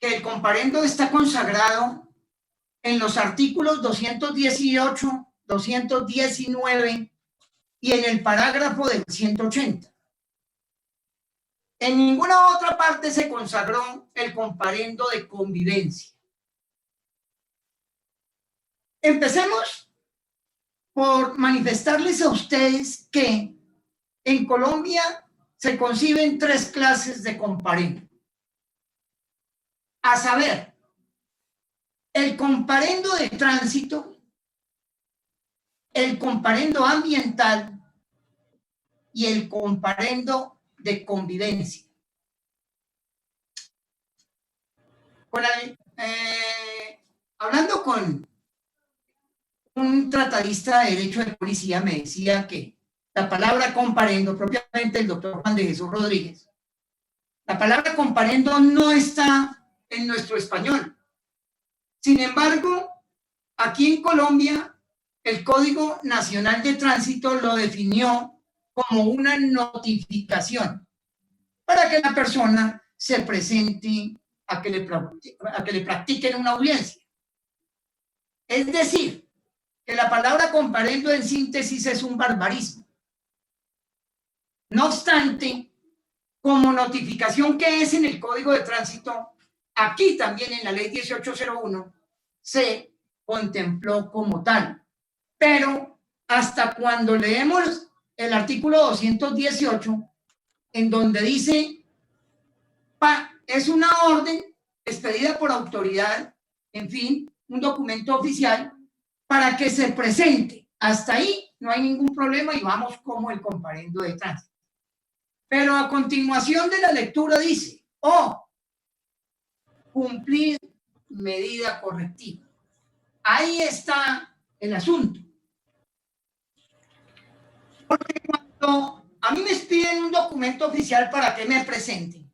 que el comparendo está consagrado en los artículos 218, 219 y en el parágrafo del 180. En ninguna otra parte se consagró el comparendo de convivencia. Empecemos por manifestarles a ustedes que en Colombia se conciben 3 clases de comparendo. A saber, el comparendo de tránsito, el comparendo ambiental y el comparendo de convivencia. Hablando con un tratadista de derecho de policía, me decía que la palabra comparendo, propiamente el doctor Juan de Jesús Rodríguez, la palabra comparendo no está en nuestro español. Sin embargo, aquí en Colombia, el Código Nacional de Tránsito lo definió como una notificación para que la persona se presente a que le practiquen una audiencia. Es decir, que la palabra comparendo en síntesis es un barbarismo. No obstante, como notificación que es en el Código de Tránsito, aquí también en la Ley 1801 se contempló como tal. Pero hasta cuando leemos el artículo 218, en donde dice, es una orden expedida por autoridad, en fin, un documento oficial, para que se presente. Hasta ahí no hay ningún problema y vamos como el comparendo de tránsito. Pero a continuación de la lectura dice, cumplir medida correctiva. Ahí está el asunto. Porque cuando a mí me piden un documento oficial para que me presenten,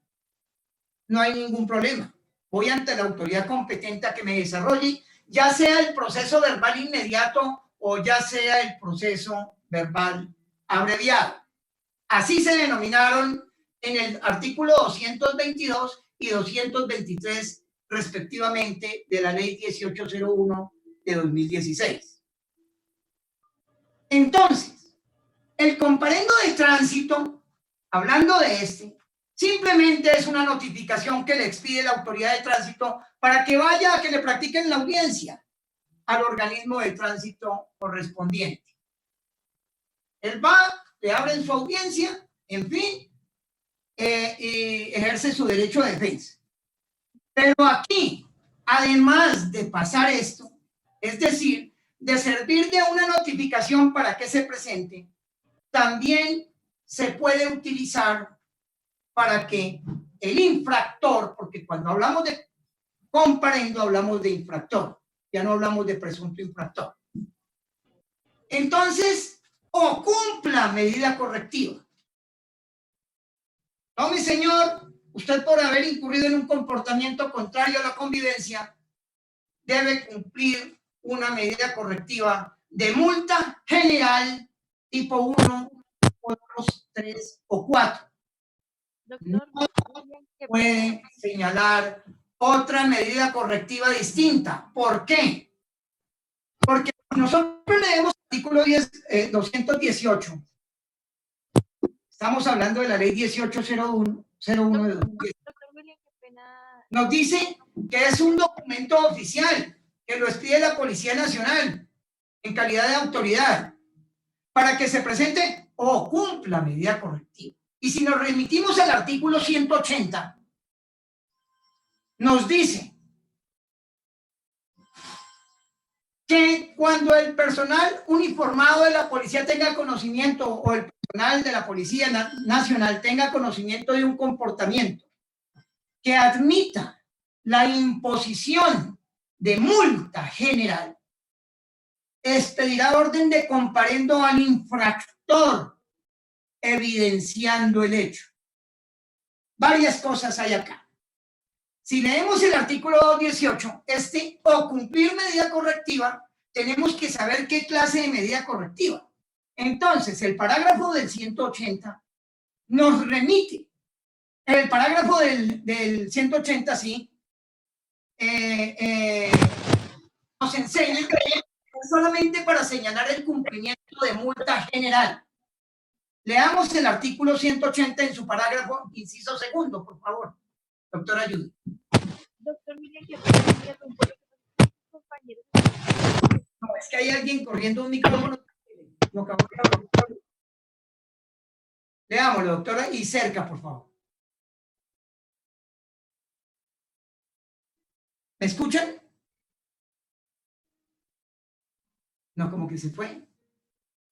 no hay ningún problema. Voy ante la autoridad competente a que me desarrolle, ya sea el proceso verbal inmediato o ya sea el proceso verbal abreviado. Así se denominaron en el artículo 222 y 223, respectivamente, de la Ley 1801 de 2016. Entonces, el comparendo de tránsito, hablando de simplemente es una notificación que le expide la autoridad de tránsito para que vaya a que le practiquen la audiencia al organismo de tránsito correspondiente. Él va, le abren su audiencia, en fin, y ejerce su derecho de defensa. Pero aquí, además de pasar esto, es decir, de servir de una notificación para que se presente, también se puede utilizar para que el infractor, porque cuando hablamos de comparendo hablamos de infractor, ya no hablamos de presunto infractor. Entonces, cumpla medida correctiva. No, mi señor, usted por haber incurrido en un comportamiento contrario a la convivencia, debe cumplir una medida correctiva de multa general tipo 1, 2, 3 o 4. Doctor, no puede señalar otra medida correctiva distinta. ¿Por qué? Porque nosotros leemos el artículo 218. Estamos hablando de la Ley 1801 de 2010. Nos dice que es un documento oficial que lo expide la Policía Nacional en calidad de autoridad para que se presente o cumpla medida correctiva. Y si nos remitimos al artículo 180, nos dice que cuando el personal uniformado de la policía tenga conocimiento o el personal de la Policía Nacional tenga conocimiento de un comportamiento que admita la imposición de multa general, expedirá orden de comparendo al infractor, evidenciando el hecho. Varias cosas hay acá. Si leemos el artículo 218, o cumplir medida correctiva, tenemos que saber qué clase de medida correctiva. Entonces, el parágrafo del 180 nos remite, el parágrafo del 180, sí, nos enseña solamente para señalar el cumplimiento de multa general. Leamos el artículo 180 en su parágrafo, inciso segundo, por favor. Doctora Judy. Doctor Miguel, yo compañeros. No, es que hay alguien corriendo un micrófono. Lo acabo de hablar. Leámoslo, doctora, y cerca, por favor. ¿Me escuchan? No, como que se fue.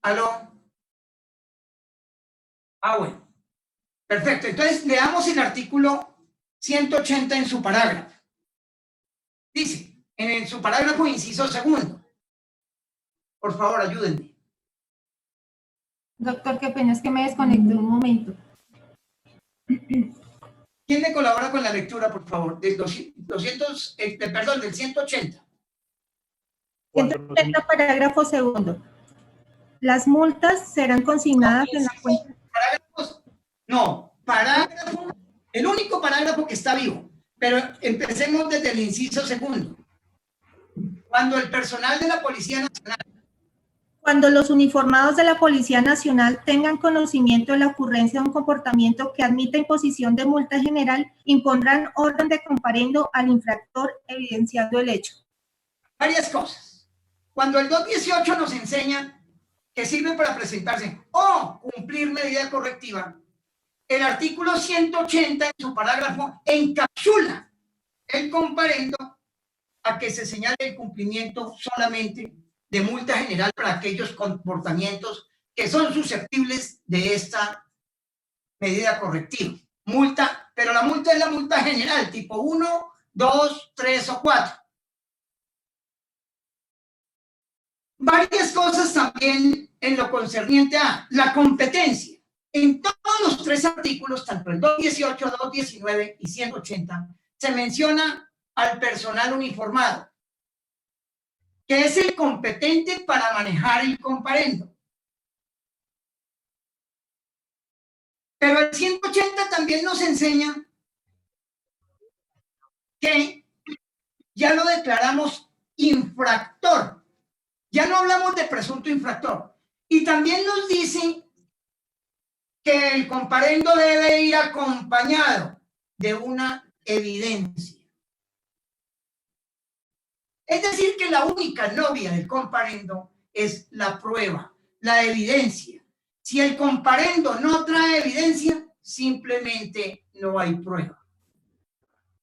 ¿Aló? Ah, bueno. Perfecto. Entonces, leamos el artículo 180 en su parágrafo. Dice, en su parágrafo, inciso segundo. Por favor, ayúdenme. Doctor, qué pena, es que me desconecté un momento. ¿Quién me colabora con la lectura, por favor? Del 180. 180, parágrafo segundo. Las multas serán consignadas en la cuenta. No, parágrafo, el único parágrafo que está vivo, pero empecemos desde el inciso segundo. Cuando el personal de la Policía Nacional. Cuando los uniformados de la Policía Nacional tengan conocimiento de la ocurrencia de un comportamiento que admita imposición de multa general, impondrán orden de comparendo al infractor evidenciando el hecho. Varias cosas. Cuando el 218 nos enseña que sirve para presentarse o cumplir medida correctiva, el artículo 180 en su parágrafo encapsula el comparendo a que se señale el cumplimiento solamente de multa general para aquellos comportamientos que son susceptibles de esta medida correctiva. Multa, pero la multa es la multa general, tipo 1, 2, 3 o 4. Varias cosas también en lo concerniente a la competencia. En todos los tres artículos, tanto el 218, 219 y 180, se menciona al personal uniformado, que es el competente para manejar el comparendo. Pero el 180 también nos enseña que ya lo declaramos infractor. Ya no hablamos de presunto infractor. Y también nos dice que el comparendo debe ir acompañado de una evidencia. Es decir, que la única novia del comparendo es la prueba, la evidencia. Si el comparendo no trae evidencia, simplemente no hay prueba.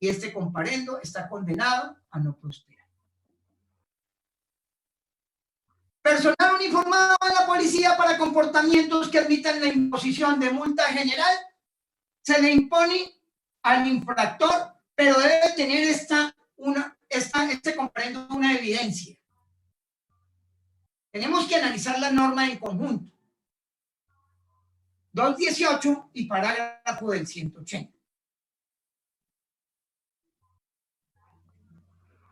Y este comparendo está condenado a no prosperar. Personal uniformado en la policía para comportamientos que admitan la imposición de multa general, se le impone al infractor, pero debe tener este comparendo una evidencia. Tenemos que analizar la norma en conjunto. 218 y parágrafo del 180.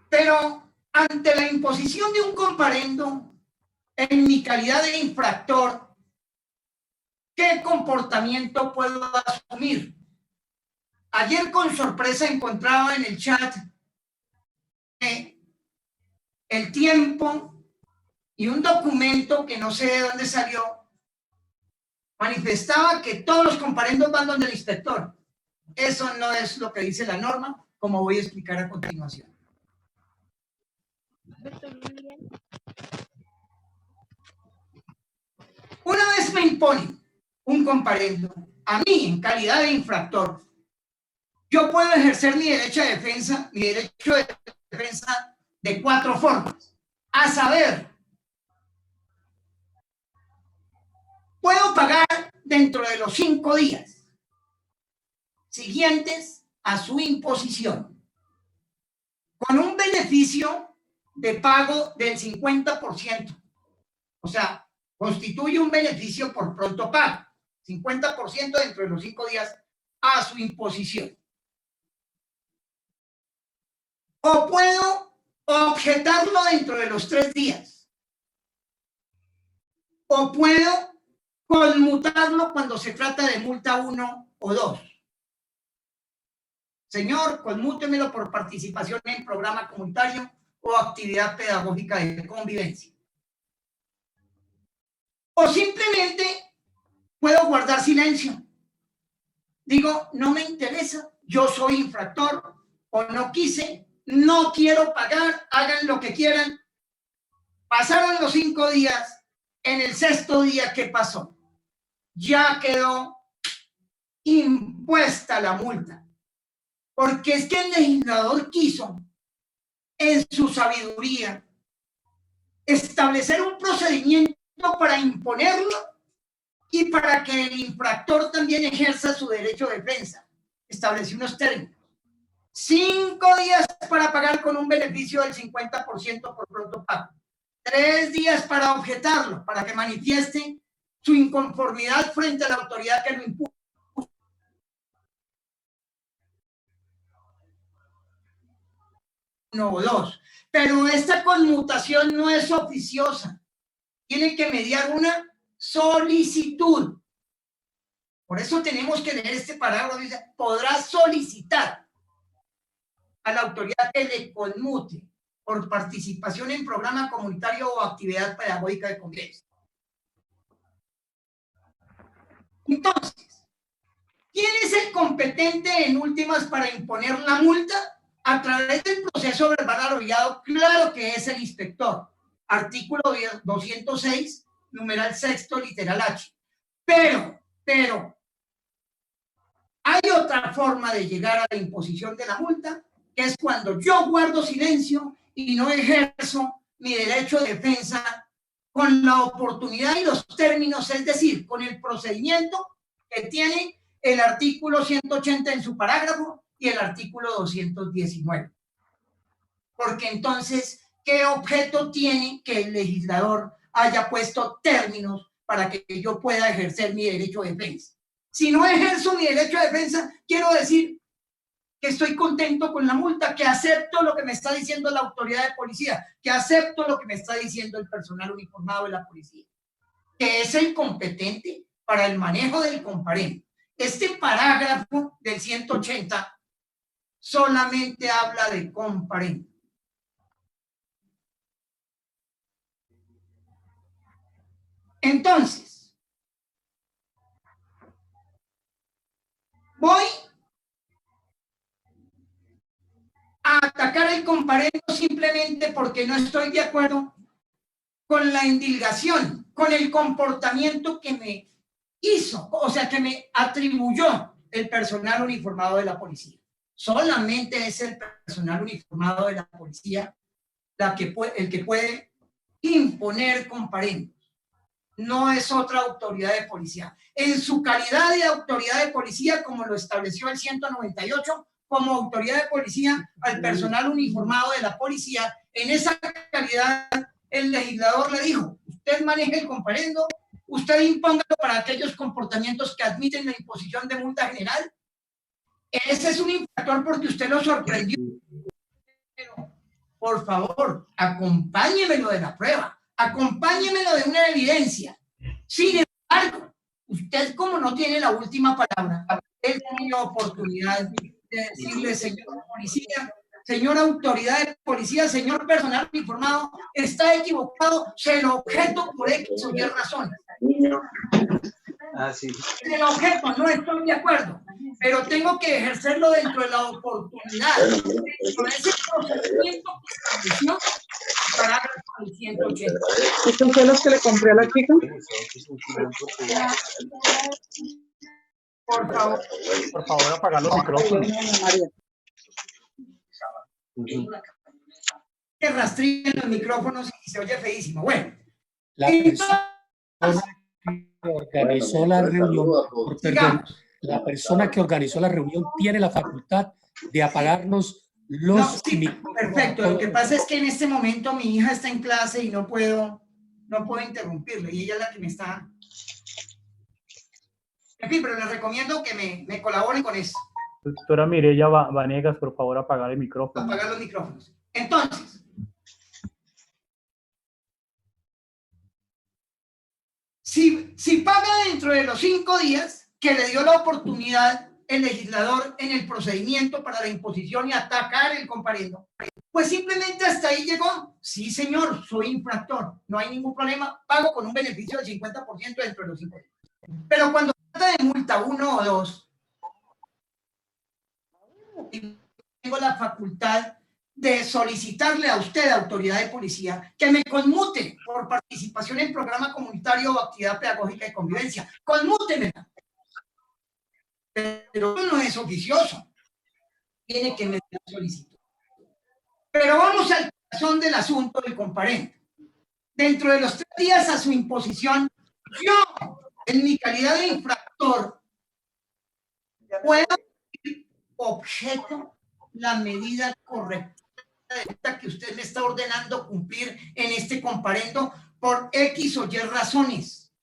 Pero ante la imposición de un comparendo, en mi calidad de infractor, ¿qué comportamiento puedo asumir? Ayer con sorpresa encontraba en el chat el tiempo y un documento que no sé de dónde salió, manifestaba que todos los comparendos van donde el inspector. Eso no es lo que dice la norma, como voy a explicar a continuación. Una vez me imponen un comparendo, a mí en calidad de infractor, yo puedo ejercer mi derecho de defensa de 4 formas. A saber, puedo pagar dentro de los 5 días siguientes a su imposición, con un beneficio de pago del 50%. O sea, constituye un beneficio por pronto pago, 50% dentro de los 5 días a su imposición. O puedo objetarlo dentro de los 3 días. O puedo conmutarlo cuando se trata de multa 1 o 2. señor, conmútemelo por participación en programa comunitario o actividad pedagógica de convivencia. O simplemente puedo guardar silencio. Digo, no me interesa, yo soy infractor, o no quise, no quiero pagar, hagan lo que quieran. Pasaron los 5 días, en el 6º día, ¿qué pasó? Ya quedó impuesta la multa. Porque es que el legislador quiso, en su sabiduría, establecer un procedimiento para imponerlo y para que el infractor también ejerza su derecho de defensa. Estableció unos términos. 5 días para pagar con un beneficio del 50% por pronto pago. 3 días para objetarlo, para que manifieste su inconformidad frente a la autoridad que lo impuso. No, 2. Pero esta conmutación no es oficiosa. Tiene que mediar una solicitud. Por eso tenemos que leer este parágrafo. Dice, podrá solicitar a la autoridad que le conmute por participación en programa comunitario o actividad pedagógica de convivencia. Entonces, ¿quién es el competente en últimas para imponer la multa? A través del proceso verbal abreviado, claro que es el inspector. Artículo 206, numeral 6º, literal H. Pero, hay otra forma de llegar a la imposición de la multa, que es cuando yo guardo silencio y no ejerzo mi derecho de defensa con la oportunidad y los términos, es decir, con el procedimiento que tiene el artículo 180 en su parágrafo y el artículo 219. Porque entonces, ¿qué objeto tiene que el legislador haya puesto términos para que yo pueda ejercer mi derecho de defensa? Si no ejerzo mi derecho de defensa, quiero decir que estoy contento con la multa, que acepto lo que me está diciendo la autoridad de policía, que acepto lo que me está diciendo el personal uniformado de la policía, que es el competente para el manejo del comparendo. Este parágrafo del 180 solamente habla de comparendo. Entonces, voy a atacar el comparendo simplemente porque no estoy de acuerdo con la indilgación, con el comportamiento que me hizo, o sea, que me atribuyó el personal uniformado de la policía. Solamente es el personal uniformado de la policía el que puede imponer comparendos. No es otra autoridad de policía. En su calidad de autoridad de policía, como lo estableció el 198, como autoridad de policía al personal uniformado de la policía, en esa calidad el legislador le dijo, usted maneja el comparendo, usted impóngalo para aquellos comportamientos que admiten la imposición de multa general. Ese es un infractor porque usted lo sorprendió. Pero, por favor, acompáñemelo de la prueba, acompáñemelo de una evidencia. Sin embargo, usted como no tiene la última palabra, él tiene la oportunidad de decirle, señor policía, señora autoridad de policía, señor personal informado, está equivocado, se lo objeto por X o Y razones. Sí. Se lo objeto, no estoy de acuerdo, pero tengo que ejercerlo dentro de la oportunidad, dentro de ese procedimiento que estableció el parágrafo 180. ¿Estos son los que le compré a la chica? Por favor, apagar los micrófonos. Que rastrillen los micrófonos y se oye feísimo. Bueno, la persona que organizó la reunión, la persona que organizó la reunión tiene la facultad de apagarnos los micrófonos. Perfecto. Lo que pasa es que en este momento mi hija está en clase y no puedo interrumpirle y ella es la que me está. En fin, pero les recomiendo que me colaboren con eso. Doctora Mireya Vanegas, por favor, apagar el micrófono. Apagar los micrófonos. Entonces, si paga dentro de los 5 días que le dio la oportunidad el legislador en el procedimiento para la imposición y atacar el comparendo? Pues simplemente hasta ahí llegó. Sí, señor, soy infractor, no hay ningún problema, pago con un beneficio del 50% dentro de los impuestos. Pero cuando se trata de multa 1 o 2, tengo la facultad de solicitarle a usted, autoridad de policía, que me conmute por participación en programa comunitario o actividad pedagógica de convivencia. Conmútemela. Pero no es oficioso. Tiene que meter la solicitud. Pero vamos al corazón del asunto del comparendo. Dentro de los 3 días a su imposición, yo, en mi calidad de infractor, puedo objeto la medida correcta que usted me está ordenando cumplir en este comparendo por X o Y razones.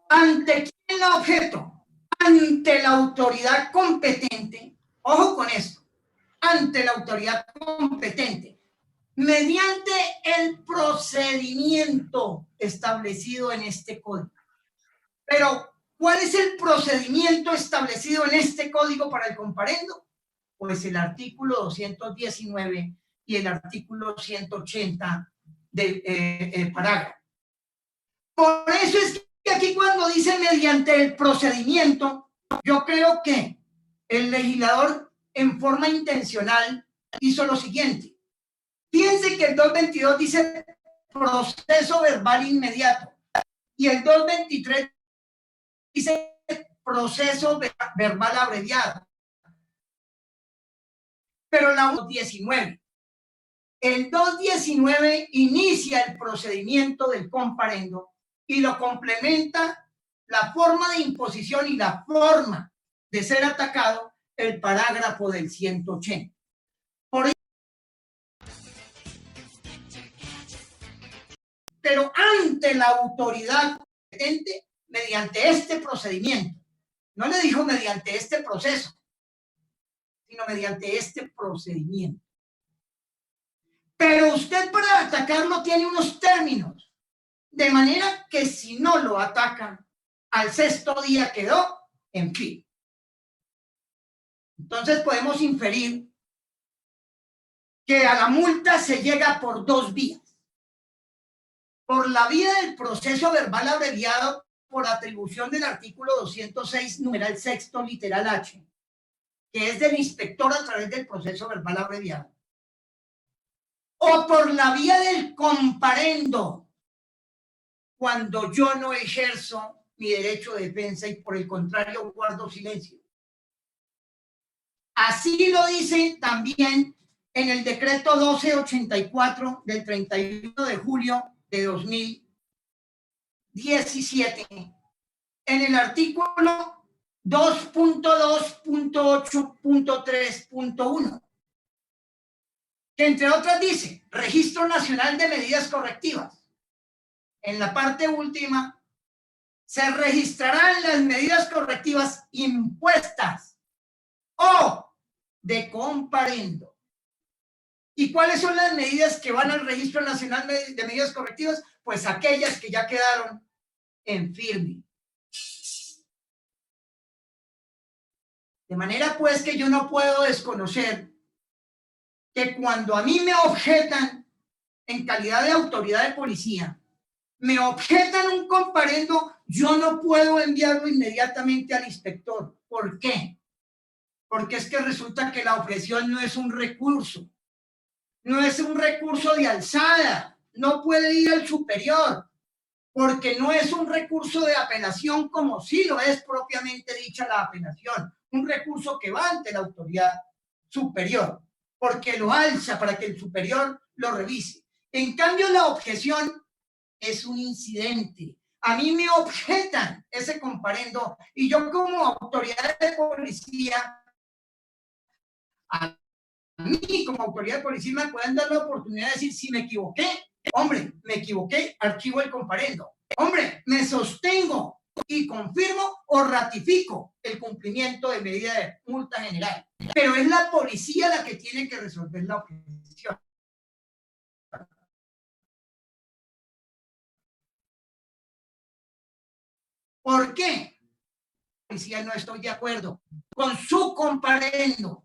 ¿Ante quién la objeto? Ante la autoridad competente. Ojo con esto. Ante la autoridad competente, mediante el procedimiento establecido en este código. Pero, ¿cuál es el procedimiento establecido en este código para el comparendo? Pues el artículo 219 y el artículo 180 del parágrafo. Por eso es que aquí cuando dice mediante el procedimiento, yo creo que el legislador en forma intencional hizo lo siguiente. Fíjense que el 222 dice proceso verbal inmediato y el 223 dice proceso verbal abreviado. Pero la 219, el 219 inicia el procedimiento del comparendo y lo complementa la forma de imposición y la forma de ser atacado el parágrafo del 180. Por ello, pero ante la autoridad competente, mediante este procedimiento, no le dijo mediante este proceso, sino mediante este procedimiento. Pero usted para atacarlo tiene unos términos, de manera que si no lo atacan, al 6º día quedó en fin. Entonces podemos inferir que a la multa se llega por 2 vías. Por la vía del proceso verbal abreviado por atribución del artículo 206, numeral 6º, literal H, que es del inspector a través del proceso verbal abreviado. O por la vía del comparendo, cuando yo no ejerzo mi derecho de defensa y por el contrario guardo silencio. Así lo dice también en el decreto 1284 del 31 de julio de 2017, en el artículo 2.2.8.3.1, que entre otras dice Registro Nacional de Medidas Correctivas. En la parte última, se registrarán las medidas correctivas impuestas o de comparendo. ¿Y cuáles son las medidas que van al Registro Nacional de Medidas Correctivas? Pues aquellas que ya quedaron en firme. De manera pues que yo no puedo desconocer que cuando a mí me objetan en calidad de autoridad de policía, me objetan un comparendo, yo no puedo enviarlo inmediatamente al inspector. ¿Por qué? Porque es que resulta que la objeción no es un recurso. No es un recurso de alzada. No puede ir al superior. Porque no es un recurso de apelación como sí lo es propiamente dicha la apelación. Un recurso que va ante la autoridad superior. Porque lo alza para que el superior lo revise. En cambio, la objeción es un incidente. A mí me objetan ese comparendo y yo como autoridad de policía, a mí como autoridad de policía me pueden dar la oportunidad de decir si me equivoqué. Hombre, me equivoqué, archivo el comparendo. Hombre, me sostengo y confirmo o ratifico el cumplimiento de medida de multa general. Pero es la policía la que tiene que resolver la objeción. ¿Por qué? policía no estoy de acuerdo con su comparendo.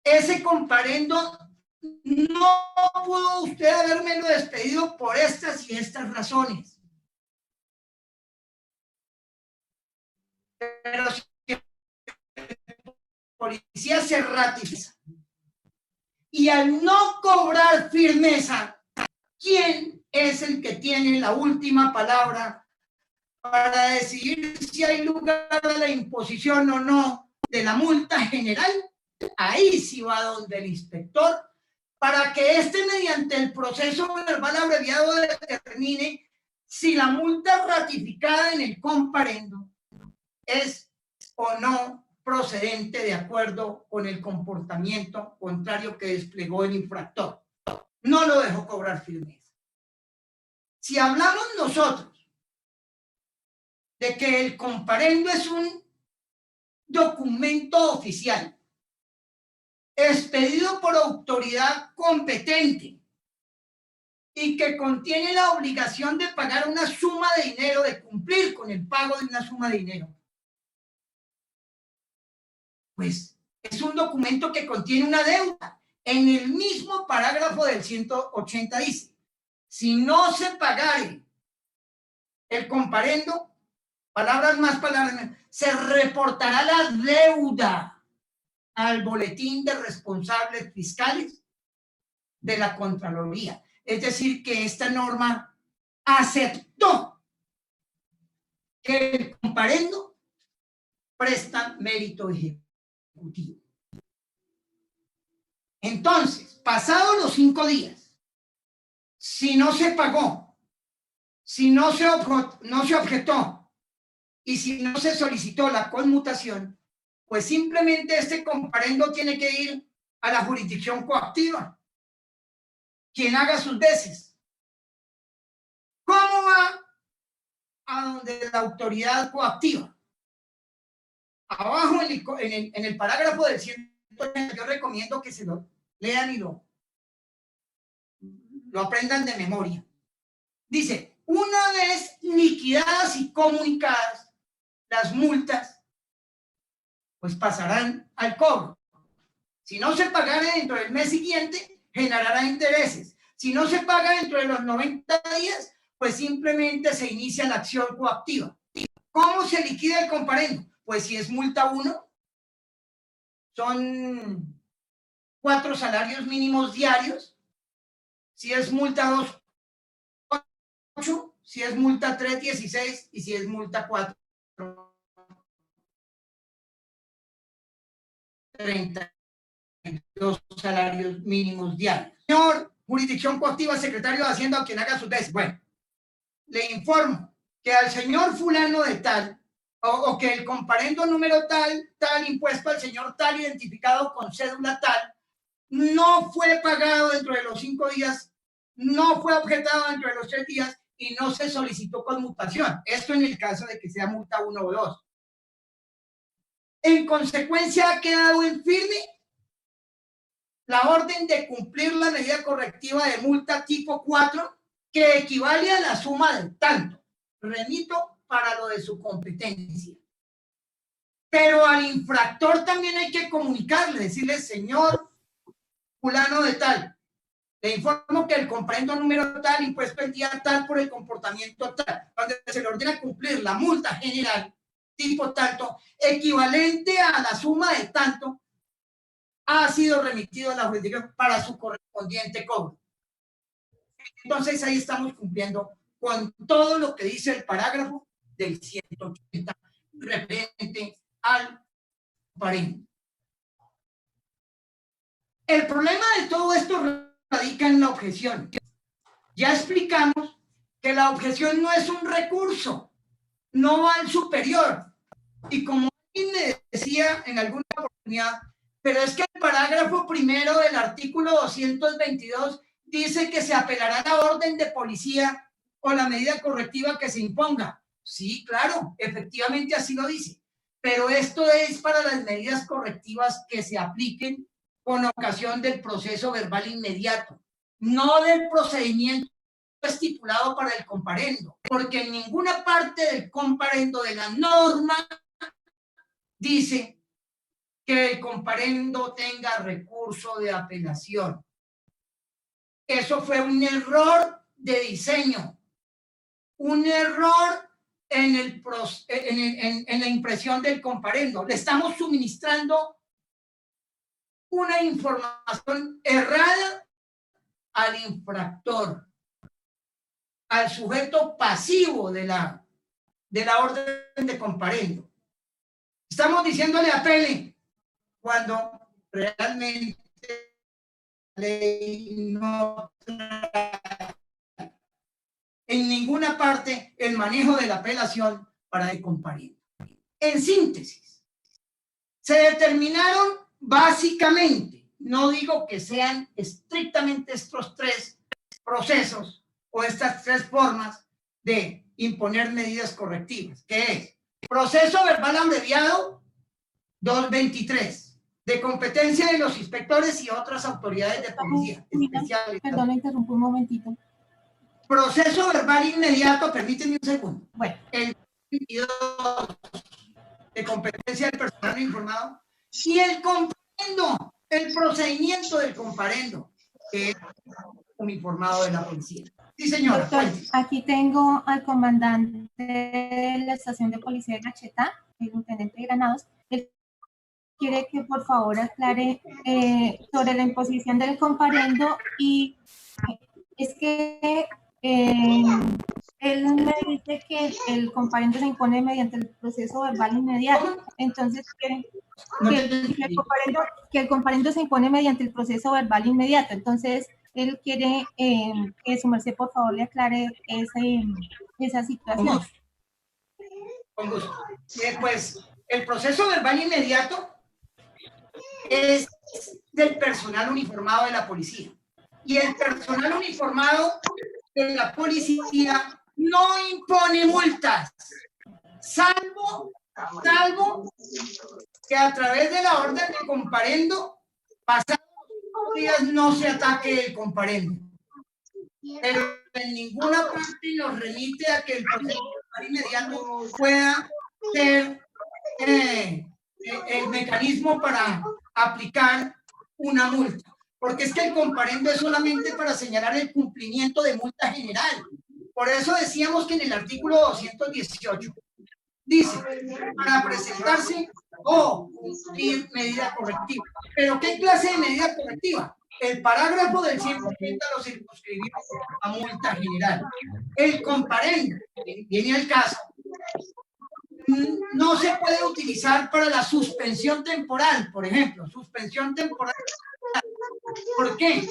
Ese comparendo no pudo usted habérmelo despedido por estas y estas razones. Pero si el policía se ratifica y al no cobrar firmeza, ¿quién es el que tiene la última palabra para decidir si hay lugar a la imposición o no de la multa general? Ahí sí va donde el inspector para que éste mediante el proceso verbal abreviado determine si la multa ratificada en el comparendo es o no procedente de acuerdo con el comportamiento contrario que desplegó el infractor. No lo dejó cobrar firmeza. Si hablamos nosotros de que el comparendo es un documento oficial expedido por autoridad competente y que contiene la obligación de pagar una suma de dinero, de cumplir con el pago de una suma de dinero, pues es un documento que contiene una deuda. En el mismo parágrafo del 180 dice, si no se pagare el comparendo, palabras más, palabras menos, se reportará la deuda al boletín de responsables fiscales de la Contraloría. Es decir, que esta norma aceptó que el comparendo presta mérito ejecutivo. Entonces, pasados los 5 días, si no se pagó, si no se objetó y si no se solicitó la conmutación, pues simplemente este comparendo tiene que ir a la jurisdicción coactiva. Quien haga sus veces. ¿Cómo va a donde la autoridad coactiva? Abajo en el parágrafo del 180, yo recomiendo que se lo lean y lo aprendan de memoria. Dice, una vez liquidadas y comunicadas las multas, pues pasarán al cobro. Si no se pagara dentro del mes siguiente, generará intereses. Si no se paga dentro de los 90 días, pues simplemente se inicia la acción coactiva. ¿Cómo se liquida el comparendo? Pues si es multa 1, son 4 salarios mínimos diarios. Si es multa 2, 8. Si es multa 3, 16. Y si es multa 4, 32 salarios mínimos diarios. Señor jurisdicción coactiva, secretario de Hacienda o quien haga sus veces. Bueno, le informo que al señor fulano de tal, o que el comparendo número tal, impuesto al señor tal, identificado con cédula tal, no fue pagado dentro de los 5 días, no fue objetado dentro de los 3 días y no se solicitó conmutación. Esto en el caso de que sea multa 1 o 2. En consecuencia, ha quedado en firme la orden de cumplir la medida correctiva de multa tipo 4, que equivale a la suma de tanto. Remito para lo de su competencia. Pero al infractor también hay que comunicarle, decirle, señor fulano de tal, le informo que el comparendo número tal, impuesto el día tal por el comportamiento tal, cuando se le ordena cumplir la multa general tipo tanto, equivalente a la suma de tanto, ha sido remitido a la jurisdicción para su correspondiente cobro. Entonces ahí estamos cumpliendo con todo lo que dice el parágrafo del 180 referente al comparendo. El problema de todo esto radica en la objeción. Ya explicamos que la objeción no es un recurso, no va al superior. Y como alguien me decía en alguna oportunidad, pero es que el parágrafo primero del artículo 222 dice que se apelará a la orden de policía o la medida correctiva que se imponga. Sí, claro, efectivamente así lo dice. Pero esto es para las medidas correctivas que se apliquen con ocasión del proceso verbal inmediato, no del procedimiento estipulado para el comparendo, porque en ninguna parte del comparendo de la norma dice que el comparendo tenga recurso de apelación. Eso fue un error de diseño, un error en la impresión del comparendo. Le estamos suministrando una información errada al infractor, al sujeto pasivo de la orden de comparendo. Estamos diciéndole apele cuando realmente la ley no trae en ninguna parte el manejo de la apelación para el comparendo. En síntesis, se determinaron básicamente, no digo que sean estrictamente estos tres procesos o estas tres formas de imponer medidas correctivas, que es proceso verbal abreviado 223, de competencia de los inspectores y otras autoridades de policía especiales. Perdón, interrumpo un momentito. Proceso verbal inmediato, permíteme un segundo. Bueno. El 22 de competencia del personal informado y el comparendo, el procedimiento del comparendo, que es uniformado de la policía. Sí, señora. Doctor, aquí tengo al comandante de la estación de policía de Cachetá, el intendente de Granados. Él quiere que por favor aclare sobre la imposición del comparendo, y es que él me dice que el comparendo se impone mediante el proceso verbal inmediato. Entonces quiere que el comparendo se impone mediante el proceso verbal inmediato. Entonces él quiere que su merced por favor le aclare esa situación. Con gusto. Pues el proceso verbal inmediato es del personal uniformado de la policía. Y el personal uniformado de la policía no impone multas, salvo que a través de la orden de comparendo, pasados 5 días no se ataque el comparendo. Pero en ninguna parte nos remite a que el proceso inmediato pueda ser el mecanismo para aplicar una multa. Porque es que el comparendo es solamente para señalar el cumplimiento de multa general. Por eso decíamos que en el artículo 218 dice, para presentarse o cumplir medida correctiva. ¿Pero qué clase de medida correctiva? El parágrafo del 100% lo circunscribimos a multa general. El comparendo, viene al caso, no se puede utilizar para la suspensión temporal, por ejemplo, suspensión temporal. ¿Por qué?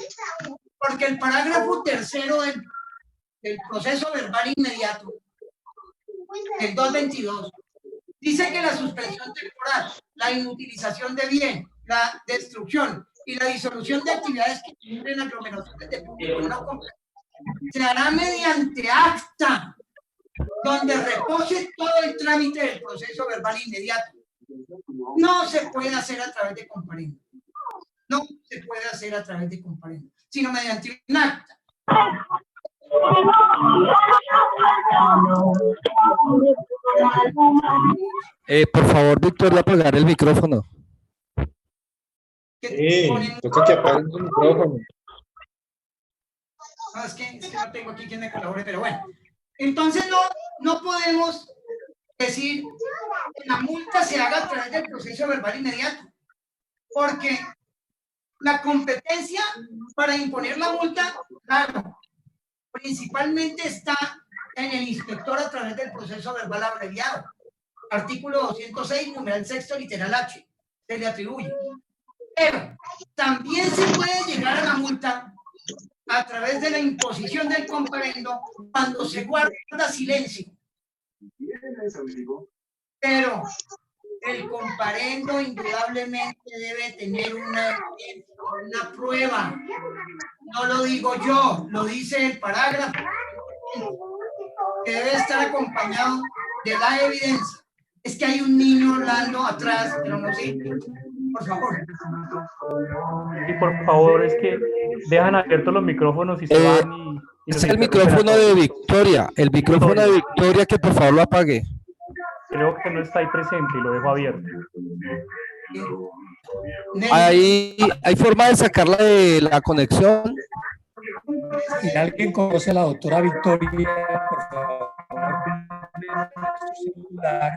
Porque el parágrafo tercero del proceso verbal inmediato, el 222, dice que la suspensión temporal, la inutilización de bien, la destrucción y la disolución de actividades que cumplen aglomeraciones de público no completo se hará mediante acta, donde repose todo el trámite del proceso verbal inmediato. No se puede hacer a través de comparendo. No se puede hacer a través de comparendo, sino mediante un acta. Por favor, Victoria, apagar el micrófono. Toca que apague el micrófono. No, es que no tengo aquí quien me colabore, pero bueno. Entonces no podemos decir que la multa se haga a través del proceso verbal inmediato, porque la competencia para imponer la multa, claro, principalmente está en el inspector a través del proceso verbal abreviado. Artículo 206, numeral sexto, literal H, se le atribuye. Pero también se puede llegar a la multa a través de la imposición del comparendo cuando se guarda silencio. Pero el comparendo indudablemente debe tener una prueba. No lo digo yo, lo dice el parágrafo, que debe estar acompañado de la evidencia. Es que hay un niño hablando atrás, pero no sé. por favor. Y por favor, es que dejan abiertos los micrófonos y se van y Es el micrófono de Victoria, el micrófono de Victoria, que por favor lo apague. Creo que no está ahí presente y lo dejo abierto. ¿Hay forma de sacarla de la conexión? Si alguien conoce a la doctora Victoria, por favor, su celular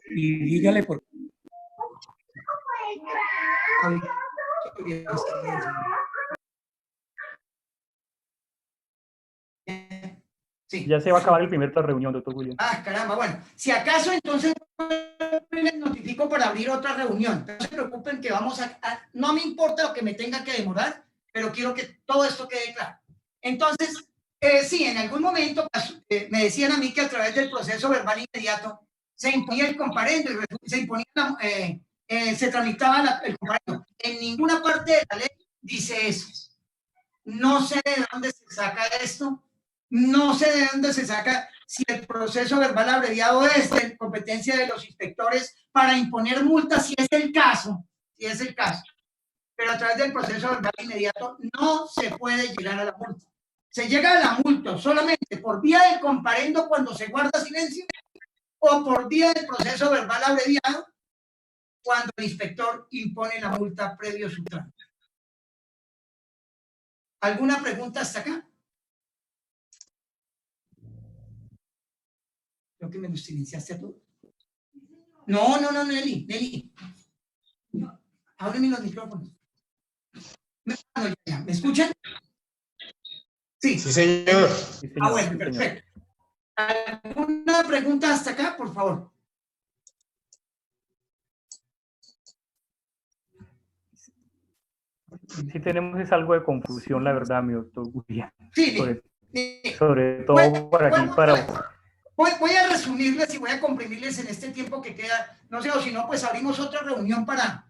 y dígale por Sí. Ya se va a acabar el primer reunión, doctor William. Ah, caramba, bueno, si acaso entonces les notifico para abrir otra reunión. No se preocupen que vamos no me importa lo que me tenga que demorar, pero quiero que todo esto quede claro. Entonces, sí, en algún momento me decían a mí que a través del proceso verbal inmediato se imponía el comparendo y se imponía se tramitaba el comparendo. En ninguna parte de la ley dice eso. No sé de dónde se saca esto. No sé de dónde se saca si el proceso verbal abreviado es de competencia de los inspectores para imponer multas, si es el caso, pero a través del proceso verbal inmediato no se puede llegar a la multa. Se llega a la multa solamente por vía del comparendo cuando se guarda silencio o por vía del proceso verbal abreviado cuando el inspector impone la multa previo su trámite. ¿Alguna pregunta hasta acá? Creo que me lo silenciaste a todos. No, Nelly. Ábreme los micrófonos. ¿Me escuchan? Sí. Sí, señor. Sí, señor. Ah, bueno, perfecto. ¿Alguna pregunta hasta acá, por favor? Sí tenemos es algo de confusión, la verdad, mi doctor William. Sí, sobre todo bueno, por aquí, Voy a resumirles y voy a comprimirles en este tiempo que queda, no sé, o si no, pues abrimos otra reunión para